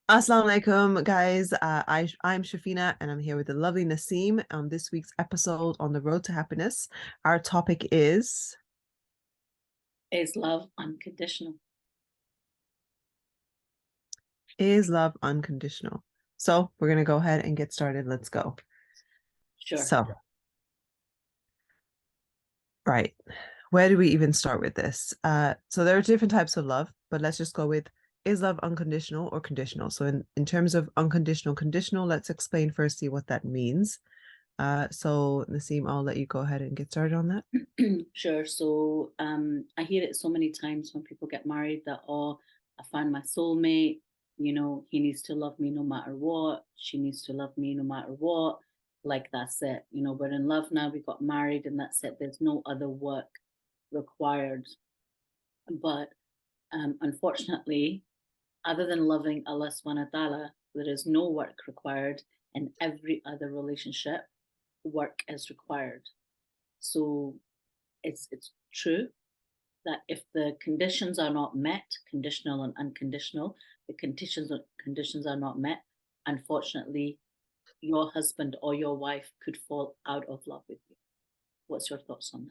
Assalamu alaikum, guys. I'm Shafina, and I'm here with the lovely Naseem on this week's episode on the road to happiness. Our topic Is love unconditional? is love unconditional? So we're gonna go ahead and get started. Let's go. Sure. So, right, where do we even start with this? So there are different types of love, but let's just go with is love unconditional or conditional? So in terms of unconditional, conditional, let's explain firstly what that means. So Naseem, I'll let you go ahead and get started on that. Sure. So I hear it so many times when people get married that, oh, I found my soulmate, he needs to love me no matter what, she needs to love me no matter what. Like that's it. We're in love now, we got married, and that's it. There's no other work required. But unfortunately, other than loving Allah subhanahu wa ta'ala, there is no work required. In every other relationship, work is required. So it's true that if the conditions are not met, conditional and unconditional, the conditions are not met, unfortunately, your husband or your wife could fall out of love with you. What's your thoughts on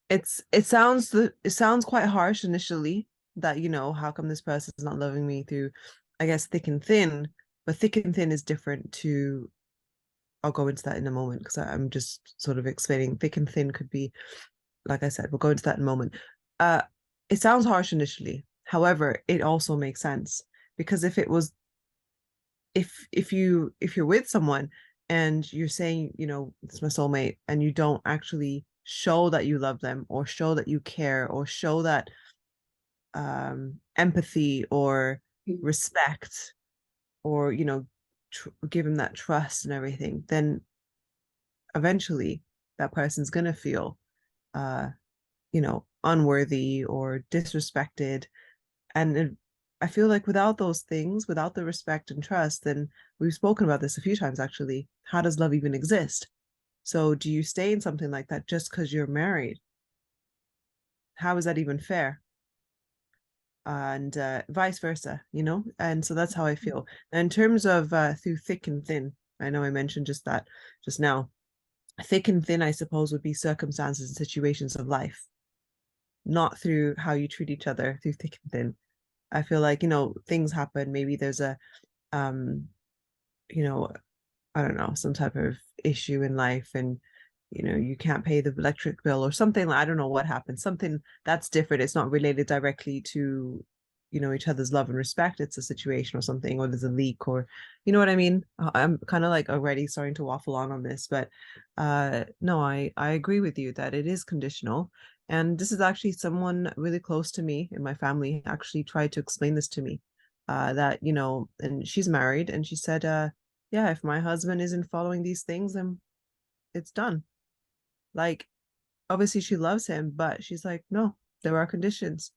that? It sounds quite harsh initially that, how come this person is not loving me through, I guess, thick and thin, but thick and thin is different to, I'll go into that in a moment because I'm just sort of explaining thick and thin could be, like I said, we'll go into that in a moment. Uh, it sounds harsh initially. However, it also makes sense because if you're with someone and you're saying, it's my soulmate, and you don't actually show that you love them or show that you care or show that empathy or Mhm. respect or give them that trust and everything, then eventually that person's gonna feel uh unworthy or disrespected. And I feel like without those things, without the respect and trust, then we've spoken about this a few times actually. How does love even exist? So do you stay in something like that just because you're married? How is that even fair? And vice versa. And so that's how I feel. And in terms of through thick and thin, I know I mentioned just that just now. Thick and thin, I suppose, would be circumstances and situations of life, not through how you treat each other through thick and thin. I feel like, things happen. Maybe there's a um, you know, I don't know, some type of issue in life, and you can't pay the electric bill or something. I don't know what happened. Something that's different. It's not related directly to, each other's love and respect. It's a situation or something, or there's a leak, or you know what I mean? I'm kind of like already starting to waffle on this, but no, I agree with you that it is conditional. And this is actually someone really close to me in my family actually tried to explain this to me. That, and she's married, and she said, yeah, if my husband isn't following these things, then it's done. Like, obviously she loves him, but she's like, no, there are conditions.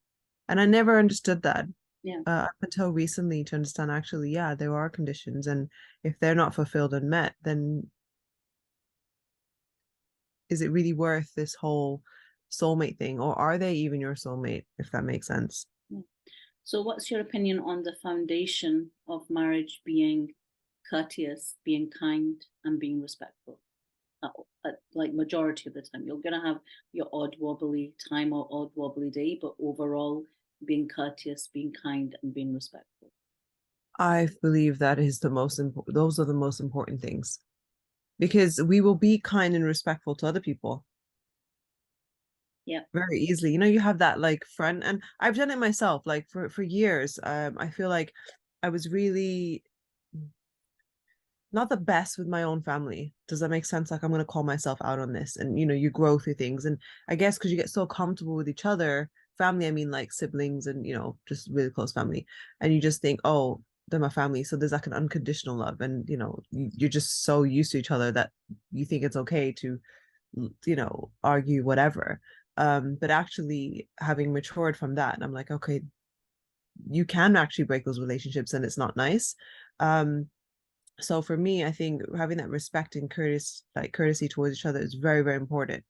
And I never understood that Yeah. up until recently to understand actually, yeah, there are conditions. And if they're not fulfilled and met, then is it really worth this whole soulmate thing? Or are they even your soulmate, if that makes sense? Yeah. So, what's your opinion on the foundation of marriage being courteous, being kind, and being respectful? Like majority of the time, you're gonna have your odd wobbly time or odd wobbly day, but overall, being courteous, being kind, and being respectful. I believe that is the most important, those are the most important things because we will be kind and respectful to other people Yeah. very easily. You have that like friend, and I've done it myself like for years. I feel like I was really not the best with my own family. Does that make sense? Like I'm gonna call myself out on this. And you grow through things. And I guess because you get so comfortable with each other, family, I mean like siblings and just really close family. And you just think, oh, they're my family. So there's like an unconditional love. And you're just so used to each other that you think it's okay to, argue whatever. But actually having matured from that, and I'm like, okay, you can actually break those relationships and it's not nice. So for me, I think having that respect and courtesy towards each other is very, very important.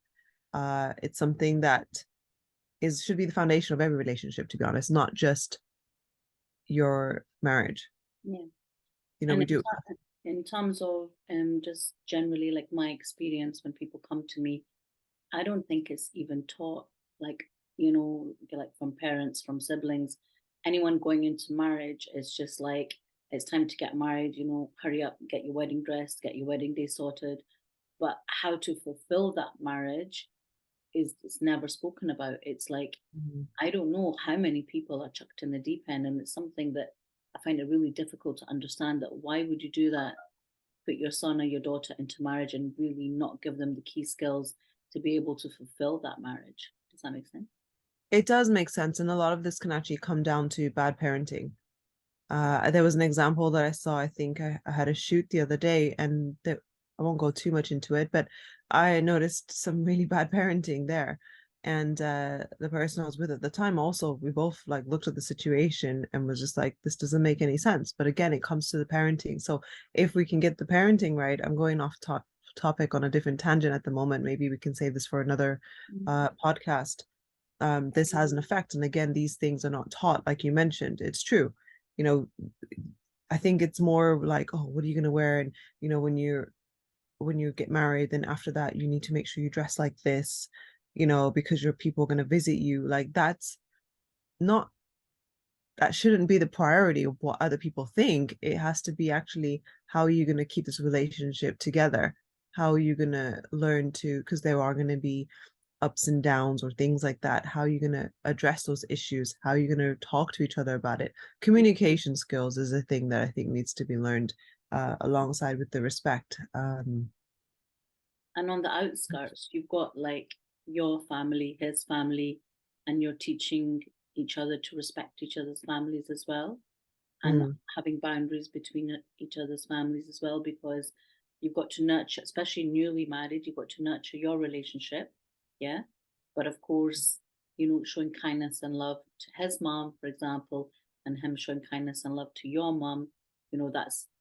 It's something that is should be the foundation of every relationship, to be honest, not just your marriage. Yeah. We And do. in terms of just generally like my experience when people come to me, I don't think it's even taught, like, like from parents, from siblings, anyone going into marriage. It's just like, it's time to get married, hurry up, get your wedding dress, get your wedding day sorted. But how to fulfill that marriage is it's never spoken about. It's like, Mhm. I don't know how many people are chucked in the deep end, and it's something that I find it really difficult to understand. That why would you do that? Put your son or your daughter into marriage and really not give them the key skills to be able to fulfill that marriage. Does that make sense? It does make sense, and a lot of this can actually come down to bad parenting. There was an example that I saw. I think I had a shoot the other day, and I won't go too much into it, but I noticed some really bad parenting there. And the person I was with at the time also, we both like looked at the situation and was just like, this doesn't make any sense. But again, it comes to the parenting. So if we can get the parenting right, I'm going off topic on a different tangent at the moment. Maybe we can save this for another podcast. This has an effect. And again, these things are not taught, like you mentioned. It's true. You know, I think it's more like, oh, what are you going to wear? And, when you get married, then after that, you need to make sure you dress like this, because your people are going to visit you. Like not, that shouldn't be the priority of what other people think. It has to be actually, how are you going to keep this relationship together? How are you going to learn to, because there are going to be ups and downs or things like that. How are you going to address those issues? How are you going to talk to each other about it? Communication skills is a thing that I think needs to be learned alongside with the respect. And on the outskirts, you've got like your family, his family, and you're teaching each other to respect each other's families as well, and Mm, having boundaries between each other's families as well, because you've got to nurture, especially newly married, you've got to nurture your relationship. Yeah. But of course, showing kindness and love to his mom, for example, and him showing kindness and love to your mom,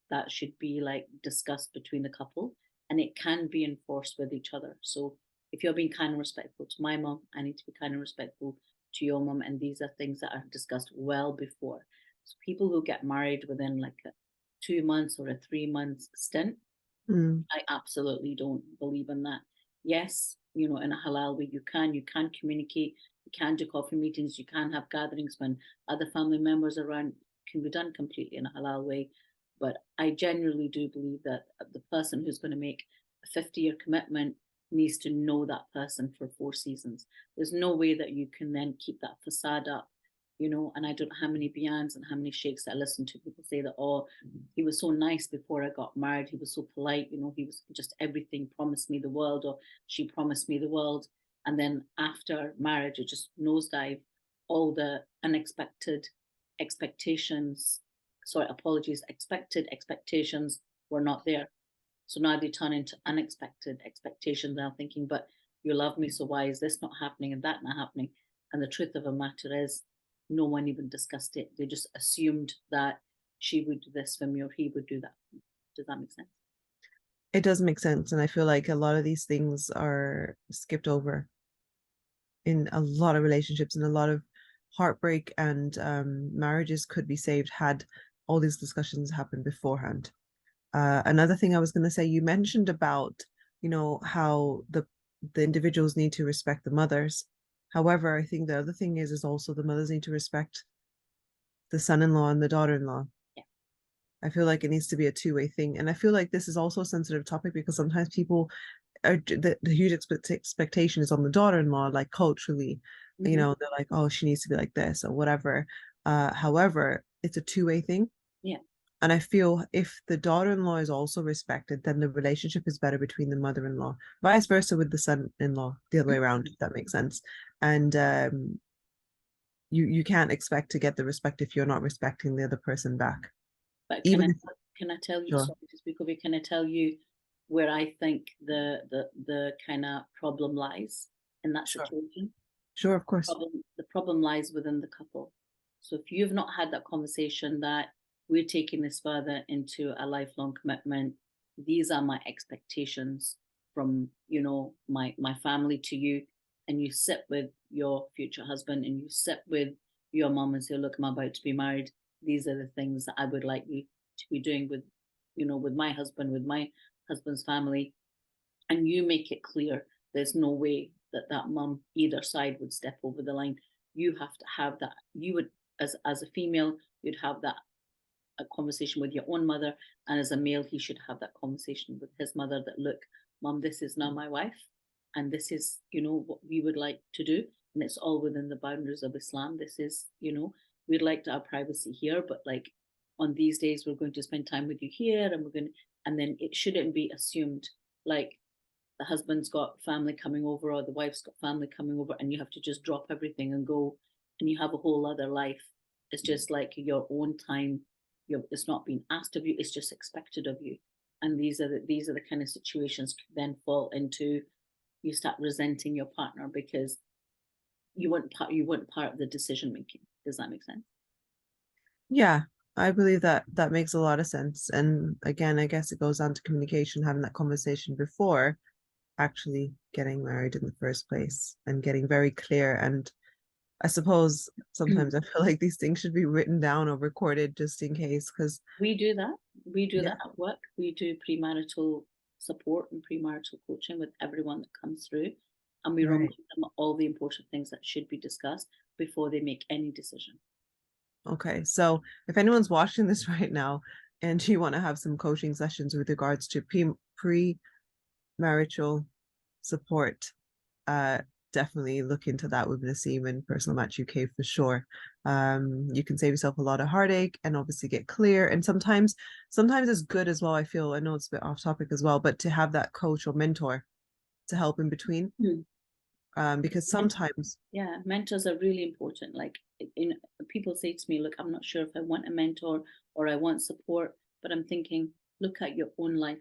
that should be like discussed between the couple, and it can be enforced with each other. So if you're being kind and respectful to my mom, I need to be kind and respectful to your mom, and these are things that are discussed well before. So people who get married within like a 2 months or a 3 months stint, mm, I absolutely don't believe in that. Yes, in a halal way, you can communicate, you can do coffee meetings, you can have gatherings when other family members are around, can be done completely in a halal way. But I genuinely do believe that the person who's going to make a 50-year commitment needs to know that person for 4 seasons. There's no way that you can then keep that facade up, and I don't know how many bayans and how many sheikhs that I listen to, people say that, oh, he was so nice before I got married, he was so polite, he was just everything, promised me the world, or she promised me the world, and then after marriage it just nosedive. All the unexpected expectations, sorry, apologies, expected expectations were not there, so now they turn into unexpected expectations, and I'm thinking, but you love me, so why is this not happening and that not happening? And the truth of the matter is, no one even discussed it. They just assumed that she would do this for me or he would do that for me. Does that make sense? it does make sense, and I feel like a lot of these things are skipped over in a lot of relationships, and a lot of heartbreak and marriages could be saved had all these discussions happened beforehand. Another thing I was going to say, you mentioned about, how the individuals need to respect the mothers. However, I think the other thing is also the mothers need to respect the son-in-law and the daughter-in-law. Yeah. I feel like it needs to be a two-way thing. And I feel like this is also a sensitive topic because sometimes people are, the huge expectation is on the daughter-in-law, like culturally, Mm-hmm. they're like, oh, she needs to be like this or whatever. However, it's a two-way thing. Yeah. And I feel if the daughter-in-law is also respected, then the relationship is better between the mother-in-law, vice versa with the son-in-law, the other way around, if that makes sense. And you can't expect to get the respect if you're not respecting the other person back. But can I Even if, can I tell you, sure, sorry to speak over you, can I tell you where I think the kind of problem lies in that sure, situation? sure, of course. The problem lies within the couple. So if you've not had that conversation that we're taking this further into a lifelong commitment, these are my expectations from my family to you, and you sit with your future husband and you sit with your mom and say, look, I'm about to be married. these are the things that I would like you to be doing with, with my husband, with my husband's family. And you make it clear there's no way that that mum either side would step over the line. You have to have that. You would, as a female, you'd have that a conversation with your own mother, and as a male, he should have that conversation with his mother. That, look, mum, this is now my wife, and this is, what we would like to do, and it's all within the boundaries of Islam. This is, we'd like to have privacy here, but like on these days, we're going to spend time with you here, and we're going to, and then it shouldn't be assumed like the husband's got family coming over or the wife's got family coming over, and you have to just drop everything and go, and you have a whole other life. It's just like your own time. It's not being asked of you, it's just expected of you. And these are the kind of situations then fall into, you start resenting your partner because you weren't part of the decision making. Does that make sense? Yeah, I believe that that makes a lot of sense. And again, I guess it goes on to communication, having that conversation before actually getting married in the first place and getting very clear. And I suppose sometimes I feel like these things should be written down or recorded just in case, because We do that. We do yeah, that at work. We do premarital support and premarital coaching with everyone that comes through. And we remind right. them all the important things that should be discussed before they make any decision. Okay. So if anyone's watching this right now and you want to have some coaching sessions with regards to pre-marital support, uh, definitely look into that with Naseem and Personal Match UK for sure. You can save yourself a lot of heartache and obviously get clear. And sometimes it's good as well. I feel, I know it's a bit off topic as well, but to have that coach or mentor to help in between. Hmm. Because sometimes, Yeah, mentors are really important. Like, in people say to me, look, I'm not sure if I want a mentor or I want support, but I'm thinking, look at your own life.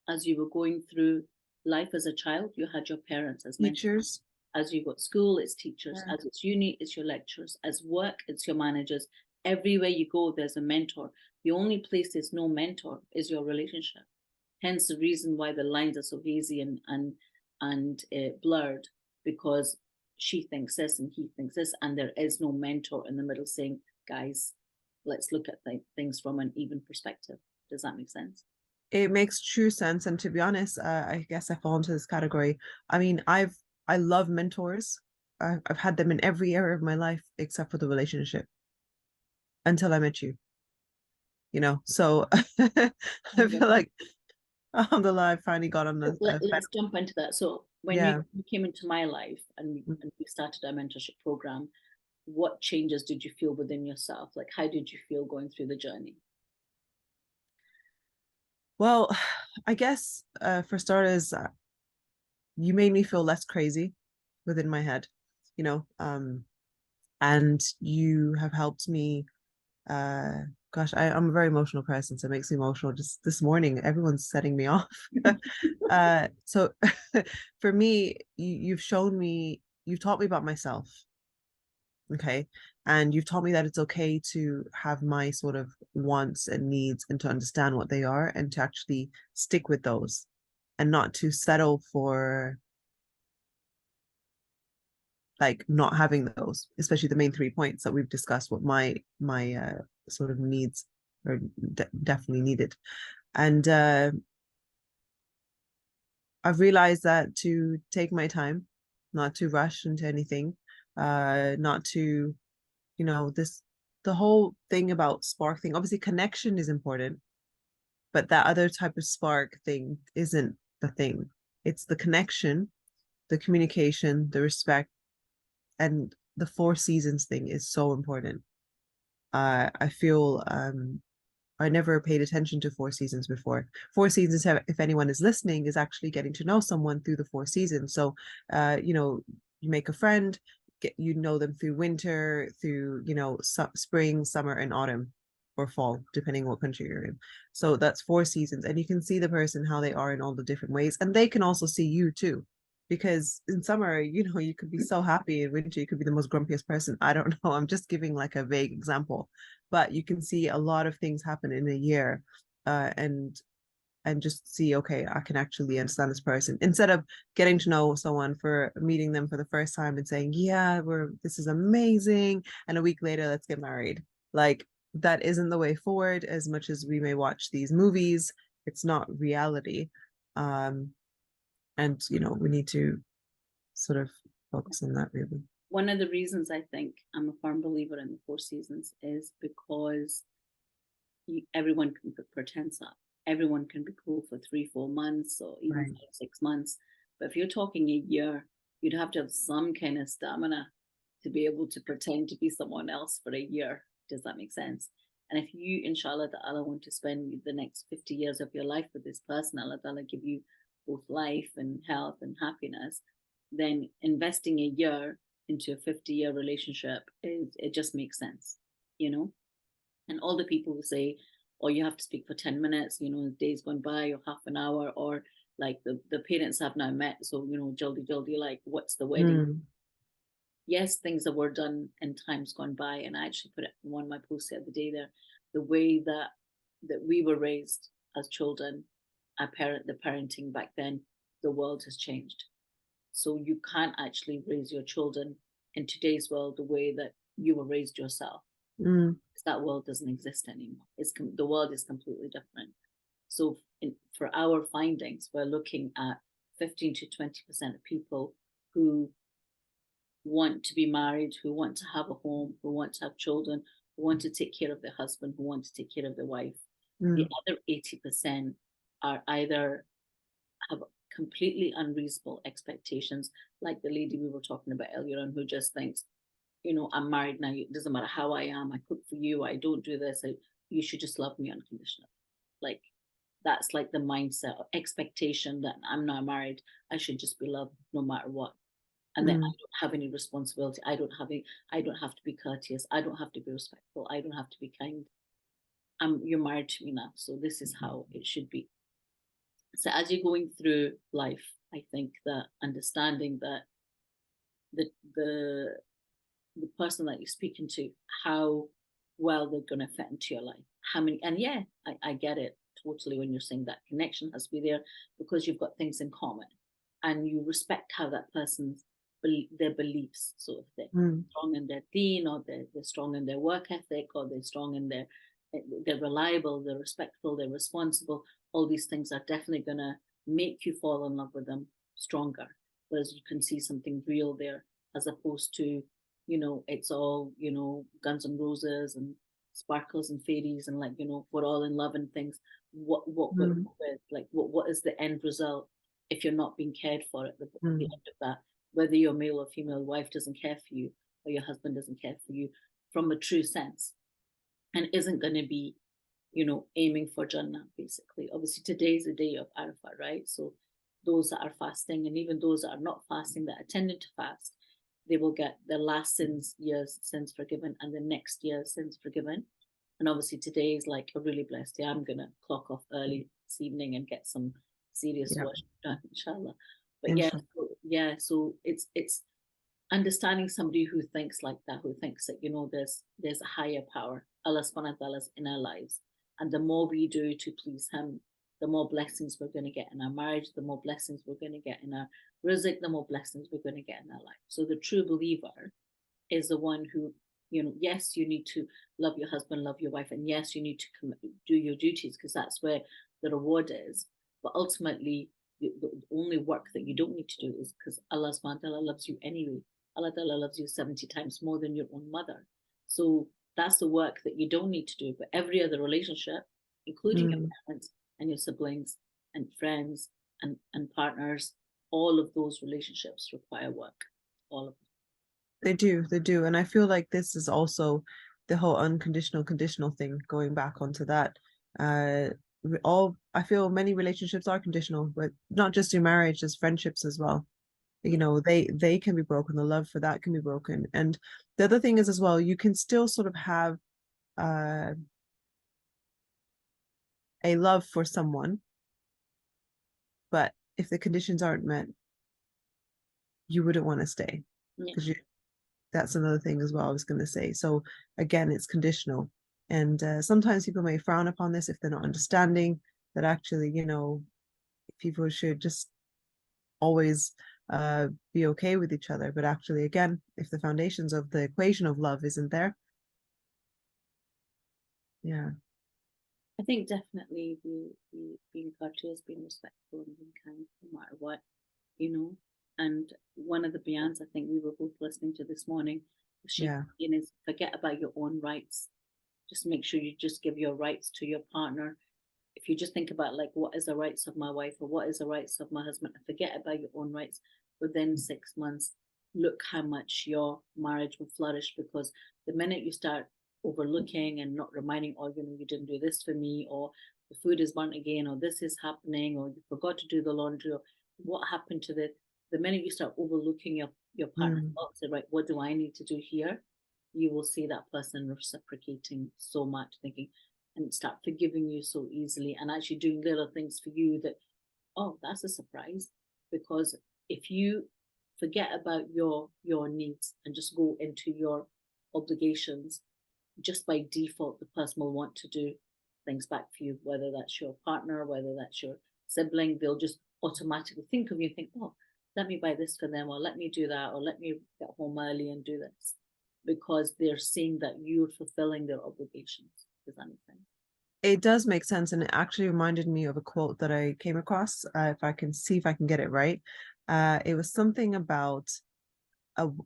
As you were going through life as a child, you had your parents as mentors. teachers, As you go to school, it's teachers. yeah, As it's uni, it's your lecturers. As work, it's your managers. Everywhere you go, there's a mentor. The only place there's no mentor is your relationship. Hence the reason why the lines are so hazy and blurred, because she thinks this and he thinks this, and there is no mentor in the middle saying, guys, let's look at things from an even perspective. Does that make sense? it makes true sense. And to be honest, I guess I fall into this category. I mean, I love mentors. I've had them in every area of my life except for the relationship until I met you. So I feel like alhamdulillah, I finally got on a Let's jump into that. So when you yeah. came into my life and we started our mentorship program, what changes did you feel within yourself? Like, how did you feel going through the journey? Well, I guess for starters, you made me feel less crazy within my head, you know, and you have helped me. Gosh, I'm a very emotional person, so it makes me emotional. Just this morning, everyone's setting me off. So for me, you've taught me about myself, okay, and you've taught me that it's okay to have my sort of wants and needs and to understand what they are and to actually stick with those and not to settle for like not having those, especially the main 3 points that we've discussed, what my sort of needs are definitely needed. And I've realized that to take my time, not to rush into anything, not to, this the whole thing about spark thing. Obviously, connection is important, but that other type of spark thing isn't the thing. It's the connection, the communication, the respect, and the 4 seasons thing is so important. I feel I never paid attention to 4 seasons before. 4 seasons, if anyone is listening, is actually getting to know someone through the 4 seasons. So, you make a friend, you know them through winter, through spring, summer, and autumn, or fall, depending what country you're in. So that's 4 seasons, and you can see the person how they are in all the different ways, and they can also see you too. Because in summer, you could be so happy. In winter, you could be the most grumpiest person. I don't know. I'm just giving like a vague example, but you can see a lot of things happen in a year, and just see, okay, I can actually understand this person instead of getting to know someone for meeting them for the first time and saying, yeah, this is amazing, and a week later let's get married. Like, that isn't the way forward. As much as we may watch these movies, it's not reality. um and we need to sort of focus on that, really. One of the reasons I think I'm a firm believer in the four seasons is because everyone can put pretense up. Everyone can be cool for 3, 4 months or even Right. 5, 6 months. But if you're talking a year, you'd have to have some kind of stamina to be able to pretend to be someone else for a year. Does that make sense? And if you, inshallah ta'ala, want to spend the next 50 years of your life with this person, Allah ta'ala give you both life and health and happiness, then investing a year into a 50-year relationship it just makes sense, you know? And all the people who say, oh, you have to speak for 10 minutes, days gone by or half an hour, or like the parents have now met, so, jaldi jaldi, like, what's the wedding? Mm. Yes, things that were done in times gone by. And I actually put it in one of my posts the other day there, the way that we were raised as children, the parenting back then, the world has changed. So you can't actually raise your children in today's world the way that you were raised yourself. Mm. That world doesn't exist anymore. The world is completely different. So for our findings, we're looking at 15 to 20% of people who want to be married, who want to have a home, who want to have children, who want to take care of their husband, who want to take care of their wife. The Mm. other 80% are either have completely unreasonable expectations, like the lady we were talking about earlier on, who just thinks, I'm married now. It doesn't matter how I am. I cook for you. I don't do this. You should just love me unconditionally. Like, that's like the mindset of expectation that I'm now married. I should just be loved no matter what. And then I Mm. don't have any responsibility. I don't have to be courteous. I don't have to be respectful. I don't have to be kind. You're married to me now. So this is how it should be. So as you're going through life, I think that understanding that the the the person that you're speaking to, how well they're going to fit into your life, how many, and yeah, I get it totally when you're saying that connection has to be there because you've got things in common and you respect how that person's their beliefs. So if they're Mm. strong in their deen, or they're strong in their work ethic, or they're strong in they're reliable, they're respectful, they're responsible, all these things are definitely going to make you fall in love with them stronger, whereas you can see something real there, as opposed to, it's all, guns and roses and sparkles and fairies, and, like, we're all in love and things. What Mm. like, what is the end result if you're not being cared for at the Mm. end of that? Whether your male or female wife doesn't care for you, or your husband doesn't care for you from a true sense, and isn't going to be, aiming for Jannah, basically. Obviously, today's a day of Arafah, right? So those that are fasting, and even those that are not fasting, that are tending to fast, they will get their last year's sins forgiven, and the next year's sins forgiven. And obviously, today is like a really blessed day. I'm going to clock off early this evening and get some serious Yeah. worship done, inshallah. But yeah, Inshallah. so it's understanding somebody who thinks like that, who thinks that, there's a higher power, Allah subhanahu wa ta'ala, in our lives. And the more we do to please him, the more blessings we're going to get in our marriage, the more blessings we're going to get in our rizq, the more blessings we're going to get in our life. So the true believer is the one who, yes, you need to love your husband, love your wife, and yes, you need to do your duties, because that's where the reward is. But ultimately, the only work that you don't need to do is because Allah subhanahu wa ta'ala loves you anyway. Allah ta'ala loves you 70 times more than your own mother. So that's the work that you don't need to do. But every other relationship, including your Mm. parents and your siblings and friends and partners, all of those relationships require work. All of them. They do. And I feel like this is also the whole unconditional, conditional thing, going back onto that. Uh, I feel many relationships are conditional, but not just in marriage, as friendships as well. Yeah. They can be broken. The love for that can be broken. And the other thing is as well, you can still sort of have uh, a love for someone, but if the conditions aren't met, you wouldn't want to stay, Yeah. because that's another thing as well I was going to say. So again, it's conditional. And sometimes people may frown upon this if they're not understanding that actually, people should just always be okay with each other. But actually, again, if the foundations of the equation of love isn't there, Yeah. I think definitely being courteous, being respectful, and being kind, no matter what, you know. And one of the bands I think we were both listening to this morning, she Yeah. is forget about your own rights. Just make sure you just give your rights to your partner. If you just think about like what is the rights of my wife or what is the rights of my husband, forget about your own rights. Within 6 months, look how much your marriage will flourish, because the minute you start overlooking and not reminding, oh, you didn't do this for me, or the food is burnt again, or this is happening, or you forgot to do the laundry, or what happened to the minute you start overlooking your partner's Mm. thoughts, right, what do I need to do here? You will see that person reciprocating so much, thinking, and start forgiving you so easily, and actually doing little things for you that, oh, that's a surprise. Because if you forget about your needs and just go into your obligations, just by default the person will want to do things back for you, whether that's your partner, whether that's your sibling. They'll just automatically think of you and think, oh, let me buy this for them, or let me do that, or let me get home early and do this, because they're seeing that you're fulfilling their obligations. Does that make sense? It does make sense, and it actually reminded me of a quote that I came across. If I can see if I can get it right, it was something about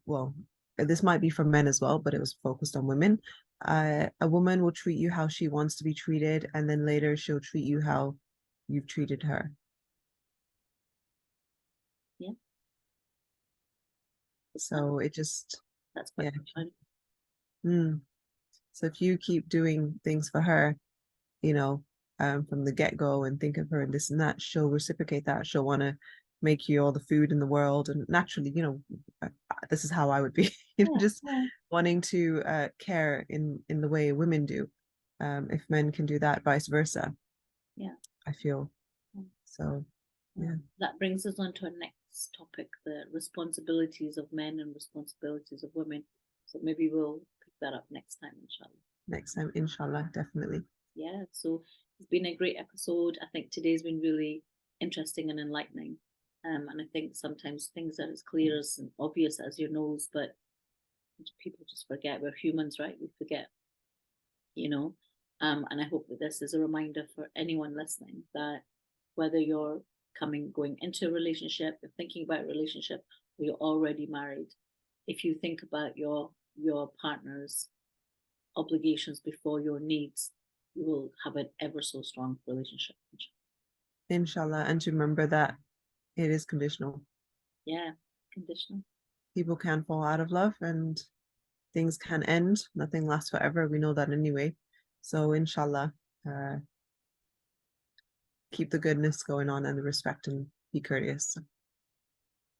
well, this might be for men as well, but it was focused on women. A woman will treat you how she wants to be treated, and then later she'll treat you how you've treated her. Yeah, So it just, that's quite yeah. funny. Mm. So if you keep doing things for her, you know, from the get-go and think of her and this and that, she'll reciprocate that. She'll want to make you all the food in the world. And naturally, this is how I would be, Yeah, just yeah, wanting to care in the way women do. If men can do that, vice versa, yeah. I feel. Yeah. So, yeah, That brings us on to our next topic, the responsibilities of men and responsibilities of women. So maybe we'll pick that up next time, inshallah. next time, inshallah, definitely. Yeah, so it's been a great episode. I think today's been really interesting and enlightening. And I think sometimes things are as clear as and obvious as your nose, but people just forget. We're humans, right? We forget, you know. And I hope that this is a reminder for anyone listening that whether you're going into a relationship, you're thinking about a relationship, or you're already married, if you think about your partner's obligations before your needs, you will have an ever so strong relationship. Inshallah. And to remember that it is conditional. Yeah, conditional. People can fall out of love and things can end. Nothing lasts forever. We know that anyway. So inshallah, uh, keep the goodness going on and the respect and be courteous.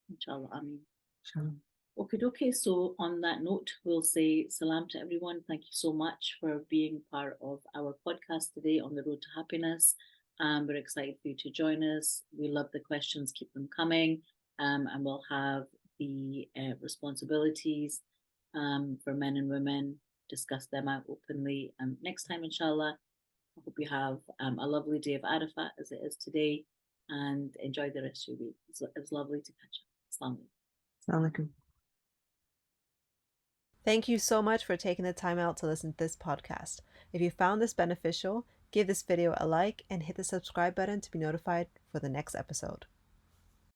Inshallah, I mean. Inshallah. Okay. So on that note, we'll say salam to everyone. Thank you so much for being part of our podcast today on the road to happiness. We're excited for you to join us. We love the questions; keep them coming. And we'll have the responsibilities for men and women. Discuss them out openly. Next time, inshallah. I hope you have a lovely day of Arafat as it is today, and enjoy the rest of your week. It was lovely to catch up. Assalamu alaikum. Assalamu alaikum. Thank you so much for taking the time out to listen to this podcast. If you found this beneficial, give this video a like and hit the subscribe button to be notified for the next episode.